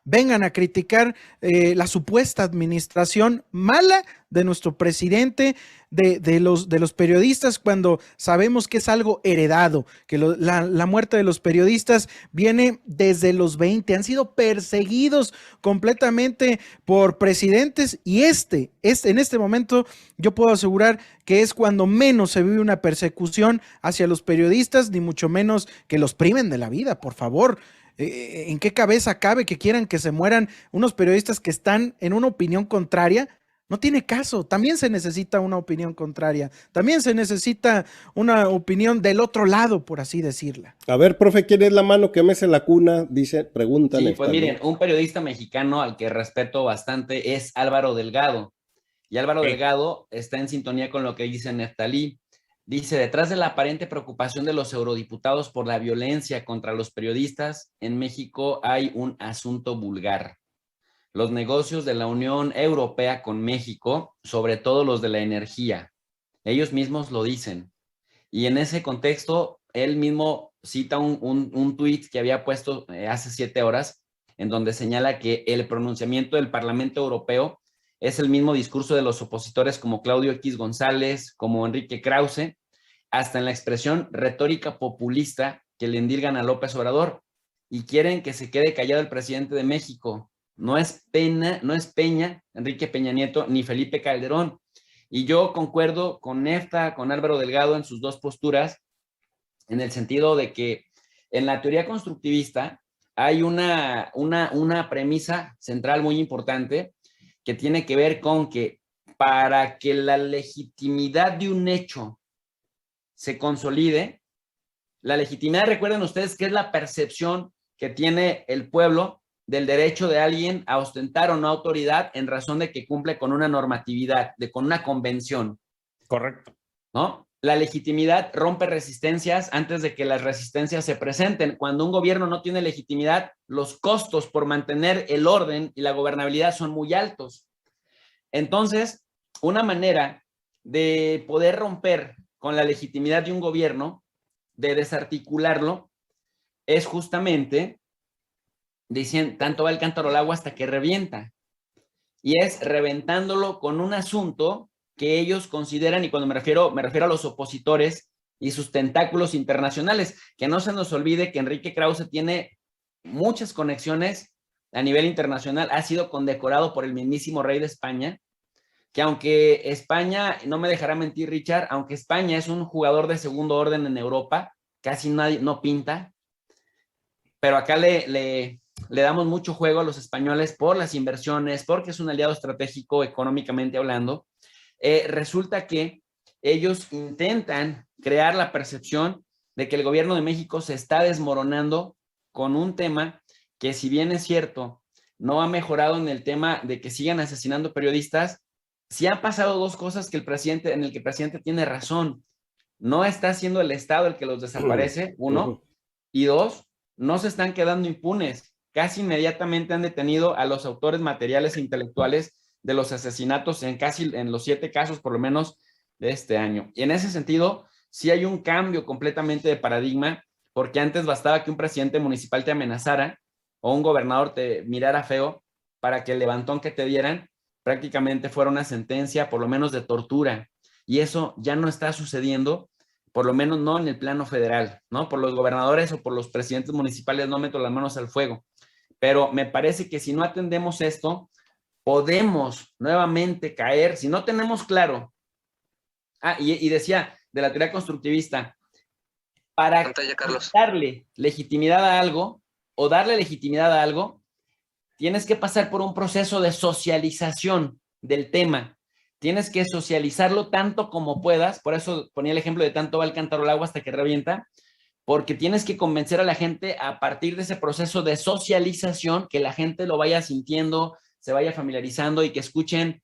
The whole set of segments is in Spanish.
vengan a criticar la supuesta administración mala de nuestro presidente, de los periodistas, cuando sabemos que es algo heredado, que la muerte de los periodistas viene desde los 20, han sido perseguidos completamente por presidentes y en este momento yo puedo asegurar que es cuando menos se vive una persecución hacia los periodistas, ni mucho menos que los priven de la vida, por favor. ¿En qué cabeza cabe que quieran que se mueran unos periodistas que están en una opinión contraria? No tiene caso. También se necesita una opinión contraria. También se necesita una opinión del otro lado, por así decirla. A ver, profe, ¿quién es la mano que mece la cuna? Dice, preguntan. Sí, pues miren, un periodista mexicano al que respeto bastante es Álvaro Delgado. Y Álvaro Delgado está en sintonía con lo que dice Neftalí. Dice, detrás de la aparente preocupación de los eurodiputados por la violencia contra los periodistas, en México hay un asunto vulgar. Los negocios de la Unión Europea con México, sobre todo los de la energía, ellos mismos lo dicen. Y en ese contexto, él mismo cita un tuit que había puesto hace 7 horas, en donde señala que el pronunciamiento del Parlamento Europeo es el mismo discurso de los opositores como Claudio X González, como Enrique Krause, hasta en la expresión retórica populista que le endilgan a López Obrador y quieren que se quede callado el presidente de México. No es Peña, Enrique Peña Nieto, ni Felipe Calderón. Y yo concuerdo con Nefta, con Álvaro Delgado en sus dos posturas, en el sentido de que en la teoría constructivista hay una premisa central muy importante que tiene que ver con que para que la legitimidad de un hecho se consolide, la legitimidad, recuerden ustedes que es la percepción que tiene el pueblo del derecho de alguien a ostentar o no autoridad en razón de que cumple con una normatividad, con una convención. Correcto. ¿No? La legitimidad rompe resistencias antes de que las resistencias se presenten. Cuando un gobierno no tiene legitimidad, los costos por mantener el orden y la gobernabilidad son muy altos. Entonces, una manera de poder romper con la legitimidad de un gobierno, de desarticularlo, es justamente, dicen, tanto va el cántaro al agua hasta que revienta. Y es reventándolo con un asunto que ellos consideran, y cuando me refiero a los opositores y sus tentáculos internacionales, que no se nos olvide que Enrique Krause tiene muchas conexiones a nivel internacional, ha sido condecorado por el mismísimo rey de España, que aunque España, no me dejará mentir Richard, aunque España es un jugador de segundo orden en Europa, casi nadie, no pinta, pero acá le damos mucho juego a los españoles por las inversiones, porque es un aliado estratégico económicamente hablando. Resulta que ellos intentan crear la percepción de que el gobierno de México se está desmoronando con un tema que, si bien es cierto, no ha mejorado en el tema de que sigan asesinando periodistas. Sí han pasado dos cosas en el que el presidente tiene razón. No está siendo el Estado el que los desaparece, uno, y dos, no se están quedando impunes. Casi inmediatamente han detenido a los autores materiales e intelectuales de los asesinatos en los 7 casos, por lo menos, de este año. Y en ese sentido, sí hay un cambio completamente de paradigma, porque antes bastaba que un presidente municipal te amenazara o un gobernador te mirara feo para que el levantón que te dieran prácticamente fuera una sentencia, por lo menos de tortura. Y eso ya no está sucediendo, por lo menos no en el plano federal, ¿no? Por los gobernadores o por los presidentes municipales no meto las manos al fuego. Pero me parece que si no atendemos esto, podemos nuevamente caer, si no tenemos claro. Y decía, de la teoría constructivista, para darle legitimidad a algo, o darle legitimidad a algo, tienes que pasar por un proceso de socialización del tema. Tienes que socializarlo tanto como puedas. Por eso ponía el ejemplo de tanto va el cántaro al agua hasta que revienta, porque tienes que convencer a la gente a partir de ese proceso de socialización, que la gente lo vaya sintiendo, se vaya familiarizando y que escuchen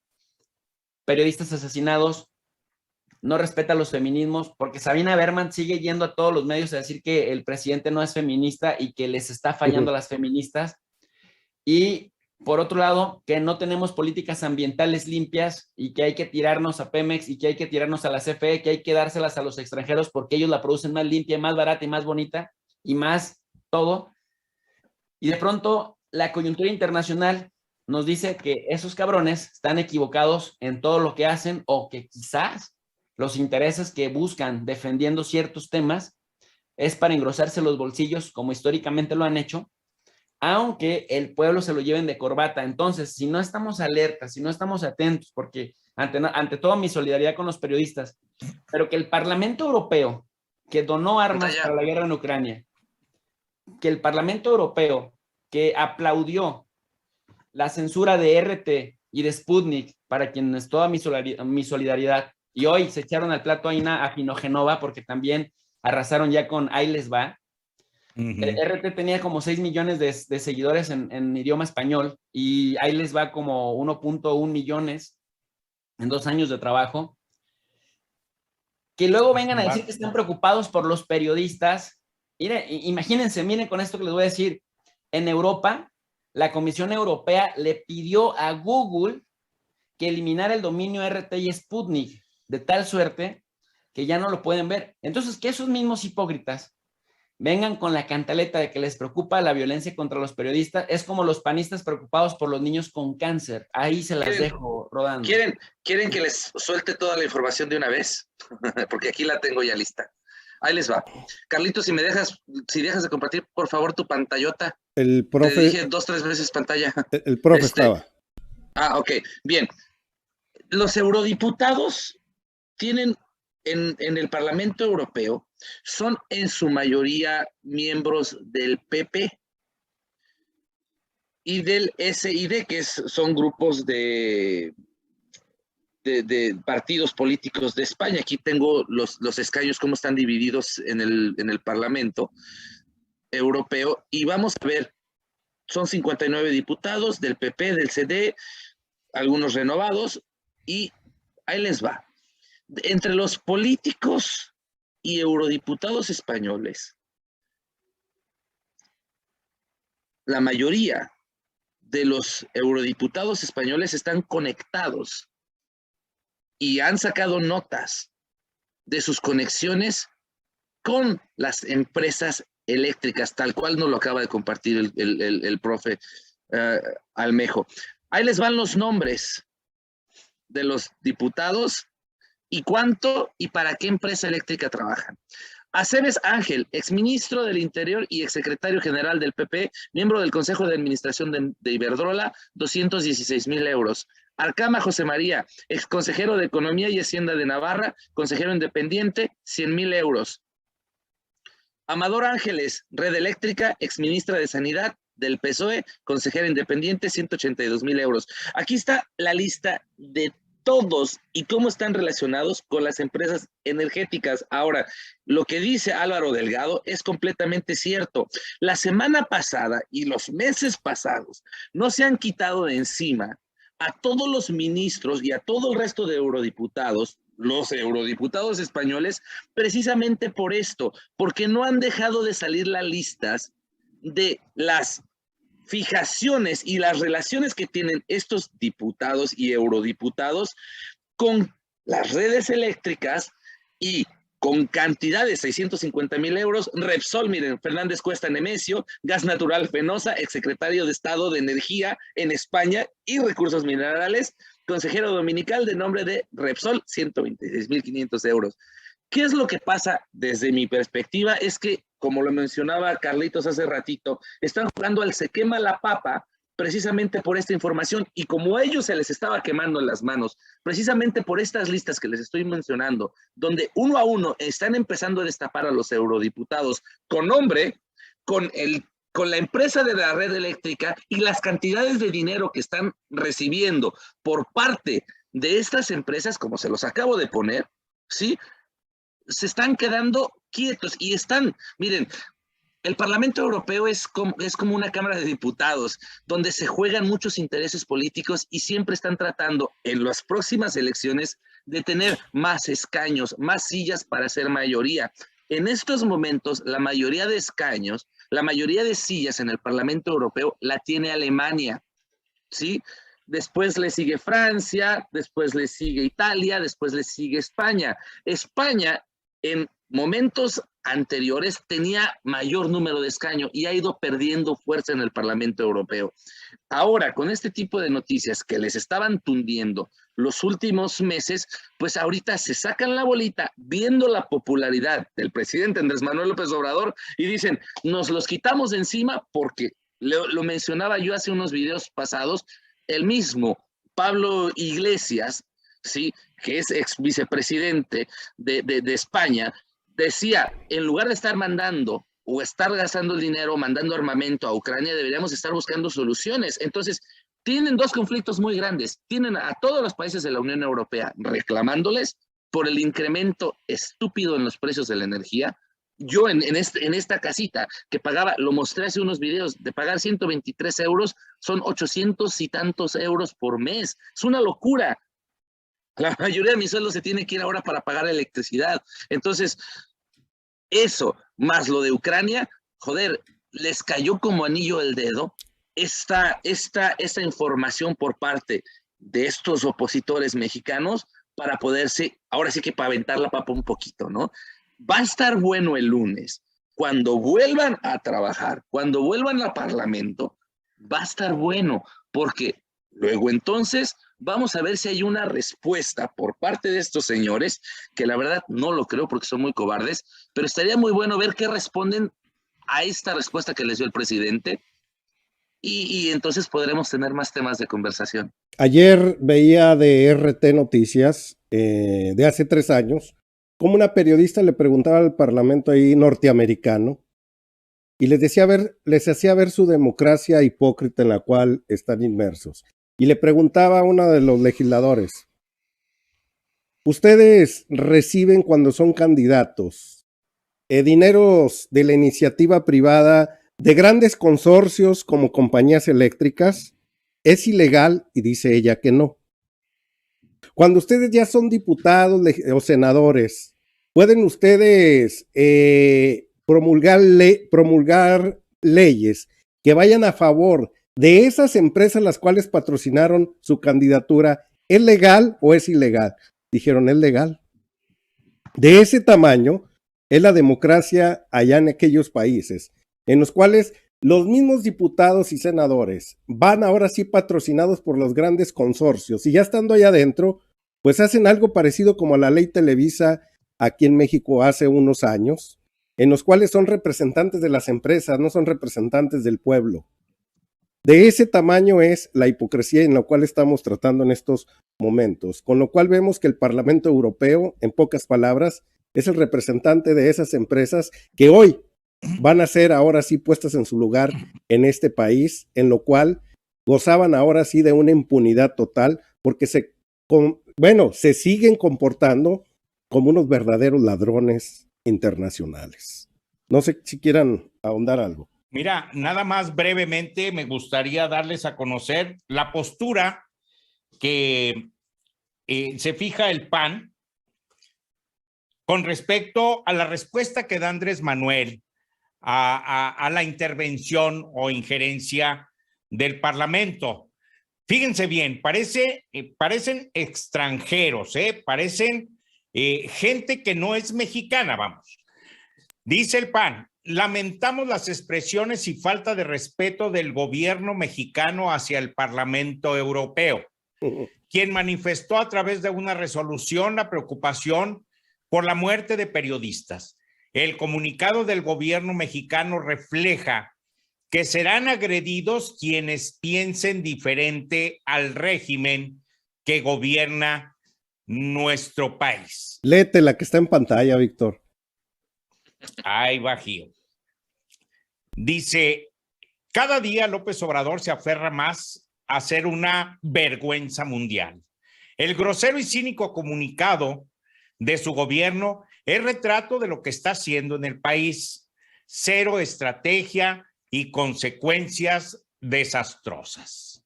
periodistas asesinados, no respeta los feminismos, porque Sabina Berman sigue yendo a todos los medios a decir que el presidente no es feminista y que les está fallando a las feministas. Y por otro lado, que no tenemos políticas ambientales limpias y que hay que tirarnos a Pemex y que hay que tirarnos a la CFE, que hay que dárselas a los extranjeros porque ellos la producen más limpia, más barata y más bonita y más todo. Y de pronto la coyuntura internacional nos dice que esos cabrones están equivocados en todo lo que hacen o que quizás los intereses que buscan defendiendo ciertos temas es para engrosarse los bolsillos, como históricamente lo han hecho, aunque el pueblo se lo lleven de corbata. Entonces, si no estamos alertas, si no estamos atentos, porque ante todo mi solidaridad con los periodistas, pero que el Parlamento Europeo, que donó armas para la guerra en Ucrania, que el Parlamento Europeo, que aplaudió la censura de RT y de Sputnik, para quienes toda mi solidaridad, y hoy se echaron al plato a Finogenova porque también arrasaron ya con Ahí les va. RT tenía como 6 millones de seguidores en idioma español y Ahí les va como 1.1 millones en 2 años de trabajo. Que luego vengan a decir que están preocupados por los periodistas. Miren, imagínense, miren con esto que les voy a decir. En Europa, la Comisión Europea le pidió a Google que eliminara el dominio RT y Sputnik, de tal suerte que ya no lo pueden ver. Entonces, que esos mismos hipócritas vengan con la cantaleta de que les preocupa la violencia contra los periodistas, es como los panistas preocupados por los niños con cáncer. Ahí se las dejo rodando. ¿Quieren que les suelte toda la información de una vez? Porque aquí la tengo ya lista. Ahí les va. Carlitos, si dejas de compartir, por favor, tu pantallota. El profe. Te dije 2, 3 veces pantalla. El profe estaba. Ok, bien. Los eurodiputados tienen en el Parlamento Europeo, son en su mayoría miembros del PP y del SID, que son grupos de partidos políticos de España. Aquí tengo los escaños, cómo están divididos en el Parlamento Europeo, y vamos a ver, son 59 diputados del PP, del CD, algunos renovados, y ahí les va. Entre los políticos y eurodiputados españoles, la mayoría de los eurodiputados españoles están conectados y han sacado notas de sus conexiones con las empresas eléctricas, tal cual nos lo acaba de compartir el profe Almejo. Ahí les van los nombres de los diputados y cuánto y para qué empresa eléctrica trabajan. Aceves Ángel, exministro del Interior y exsecretario general del PP, miembro del Consejo de Administración de Iberdrola, 216,000 euros. Arcama José María, exconsejero de Economía y Hacienda de Navarra, consejero independiente, 100,000 euros. Amador Ángeles, Red Eléctrica, exministra de Sanidad del PSOE, consejera independiente, 182,000 euros. Aquí está la lista de todos y cómo están relacionados con las empresas energéticas. Ahora, lo que dice Álvaro Delgado es completamente cierto. La semana pasada y los meses pasados no se han quitado de encima a todos los ministros y a todo el resto de eurodiputados, los eurodiputados españoles, precisamente por esto, porque no han dejado de salir las listas de las fijaciones y las relaciones que tienen estos diputados y eurodiputados con las redes eléctricas y con cantidad de 650,000 euros. Repsol, miren, Fernández Cuesta Nemesio, Gas Natural Fenosa, exsecretario de Estado de Energía en España y Recursos Minerales, consejero dominical de nombre de Repsol, 126,500 euros. ¿Qué es lo que pasa desde mi perspectiva? Es que, como lo mencionaba Carlitos hace ratito, están jugando al se quema la papa precisamente por esta información, y como a ellos se les estaba quemando en las manos, precisamente por estas listas que les estoy mencionando, donde uno a uno están empezando a destapar a los eurodiputados con nombre, con la empresa de la red eléctrica y las cantidades de dinero que están recibiendo por parte de estas empresas, como se los acabo de poner, ¿sí? Se están quedando quietos y están, miren, el Parlamento Europeo es como una Cámara de Diputados, donde se juegan muchos intereses políticos y siempre están tratando en las próximas elecciones de tener más escaños, más sillas para ser mayoría. En estos momentos, la mayoría de escaños, la mayoría de sillas en el Parlamento Europeo la tiene Alemania, ¿sí? Después le sigue Francia, después le sigue Italia, después le sigue España. España, en momentos anteriores tenía mayor número de escaños y ha ido perdiendo fuerza en el Parlamento Europeo. Ahora, con este tipo de noticias que les estaban tundiendo los últimos meses, pues ahorita se sacan la bolita viendo la popularidad del presidente Andrés Manuel López Obrador y dicen, nos los quitamos de encima porque, lo mencionaba yo hace unos videos pasados, el mismo Pablo Iglesias, ¿sí?, que es ex vicepresidente de España, decía, en lugar de estar mandando o estar gastando el dinero, mandando armamento a Ucrania, deberíamos estar buscando soluciones. Entonces, tienen dos conflictos muy grandes. Tienen a todos los países de la Unión Europea reclamándoles por el incremento estúpido en los precios de la energía. Yo en esta casita que pagaba, lo mostré hace unos videos, de pagar 123 euros, son 800 y tantos euros por mes. Es una locura. La mayoría de mi sueldo se tiene que ir ahora para pagar electricidad. Entonces, eso, más lo de Ucrania, joder, les cayó como anillo al dedo esta información por parte de estos opositores mexicanos para poderse, ahora sí que para aventar la papa un poquito, ¿no? Va a estar bueno el lunes, cuando vuelvan a trabajar, cuando vuelvan al Parlamento, va a estar bueno, porque luego entonces vamos a ver si hay una respuesta por parte de estos señores, que la verdad no lo creo porque son muy cobardes, pero estaría muy bueno ver qué responden a esta respuesta que les dio el presidente y entonces podremos tener más temas de conversación. Ayer veía de RT Noticias, de hace 3 años, como una periodista le preguntaba al parlamento ahí norteamericano y les hacía ver su democracia hipócrita en la cual están inmersos. Y le preguntaba a uno de los legisladores, ¿ustedes reciben cuando son candidatos dineros de la iniciativa privada de grandes consorcios como compañías eléctricas? ¿Es ilegal? Y dice ella que no. Cuando ustedes ya son diputados o senadores, ¿pueden ustedes promulgar leyes que vayan a favor de esas empresas las cuales patrocinaron su candidatura? ¿Es legal o es ilegal? Dijeron, es legal. De ese tamaño es la democracia allá en aquellos países, en los cuales los mismos diputados y senadores van ahora sí patrocinados por los grandes consorcios y ya estando allá adentro, pues hacen algo parecido como a la ley Televisa aquí en México hace unos años, en los cuales son representantes de las empresas, no son representantes del pueblo. De ese tamaño es la hipocresía en la cual estamos tratando en estos momentos, con lo cual vemos que el Parlamento Europeo, en pocas palabras, es el representante de esas empresas que hoy van a ser ahora sí puestas en su lugar en este país, en lo cual gozaban ahora sí de una impunidad total, porque se siguen comportando como unos verdaderos ladrones internacionales. No sé si quieran ahondar algo. Mira, nada más brevemente me gustaría darles a conocer la postura que se fija el PAN con respecto a la respuesta que da Andrés Manuel a la intervención o injerencia del Parlamento. Fíjense bien, parecen extranjeros, parecen gente que no es mexicana, vamos. Dice el PAN, lamentamos las expresiones y falta de respeto del gobierno mexicano hacia el Parlamento Europeo, quien manifestó a través de una resolución la preocupación por la muerte de periodistas. El comunicado del gobierno mexicano refleja que serán agredidos quienes piensen diferente al régimen que gobierna nuestro país. Léete la que está en pantalla, Víctor. Ay, bajío. Dice, cada día López Obrador se aferra más a ser una vergüenza mundial. El grosero y cínico comunicado de su gobierno es retrato de lo que está haciendo en el país. Cero estrategia y consecuencias desastrosas.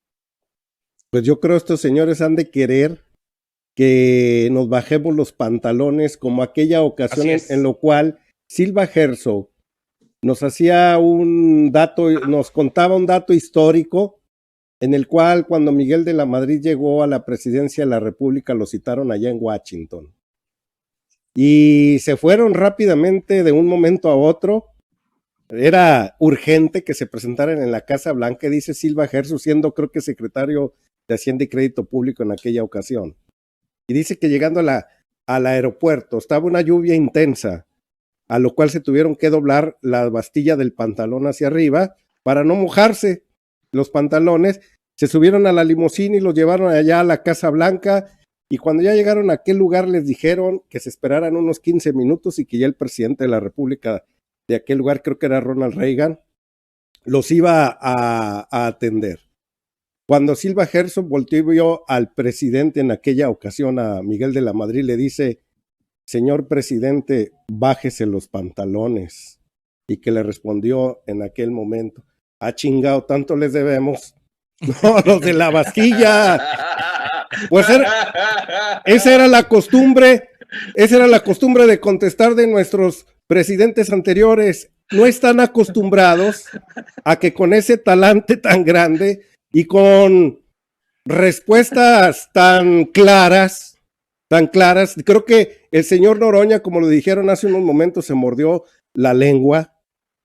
Pues yo creo que estos señores han de querer que nos bajemos los pantalones, como aquella ocasión en lo cual Silva Herzog nos hacía nos contaba un dato histórico en el cual cuando Miguel de la Madrid llegó a la presidencia de la República lo citaron allá en Washington. y se fueron rápidamente de un momento a otro. Era urgente que se presentaran en la Casa Blanca, dice Silva Gerso, siendo creo que secretario de Hacienda y Crédito Público en aquella ocasión. Y dice que llegando al aeropuerto estaba una lluvia intensa, a lo cual se tuvieron que doblar la bastilla del pantalón hacia arriba para no mojarse los pantalones. Se subieron a la limusina y los llevaron allá a la Casa Blanca, y cuando ya llegaron a aquel lugar les dijeron que se esperaran unos 15 minutos y que ya el presidente de la República de aquel lugar, creo que era Ronald Reagan, los iba a atender. Cuando Silva Gerso volteó y vio al presidente en aquella ocasión, a Miguel de la Madrid, le dice: señor presidente, bájese los pantalones. Y que le respondió en aquel momento: ah, chingado, tanto les debemos. No, los de la Bastilla. Pues esa era la costumbre de contestar de nuestros presidentes anteriores. No están acostumbrados a que con ese talante tan grande y con respuestas tan claras, creo que el señor Noroña, como lo dijeron hace unos momentos, se mordió la lengua.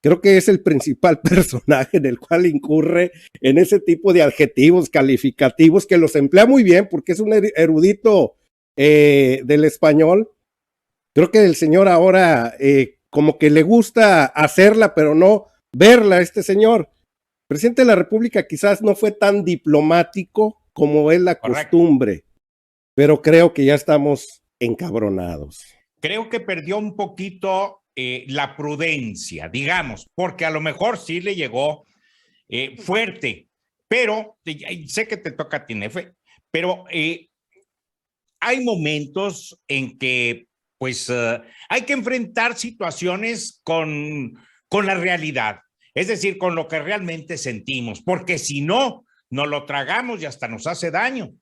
Creo que es el principal personaje en el cual incurre en ese tipo de adjetivos calificativos, que los emplea muy bien porque es un erudito del español. Creo que el señor ahora como que le gusta hacerla, pero no verla. Este señor, presidente de la República, quizás no fue tan diplomático como es la costumbre, pero creo que ya estamos encabronados. Creo que perdió un poquito la prudencia, digamos, porque a lo mejor sí le llegó fuerte, pero sé que te toca a ti, Nefe, pero hay momentos en que pues hay que enfrentar situaciones con la realidad, es decir, con lo que realmente sentimos, porque si no, nos lo tragamos y hasta nos hace daño.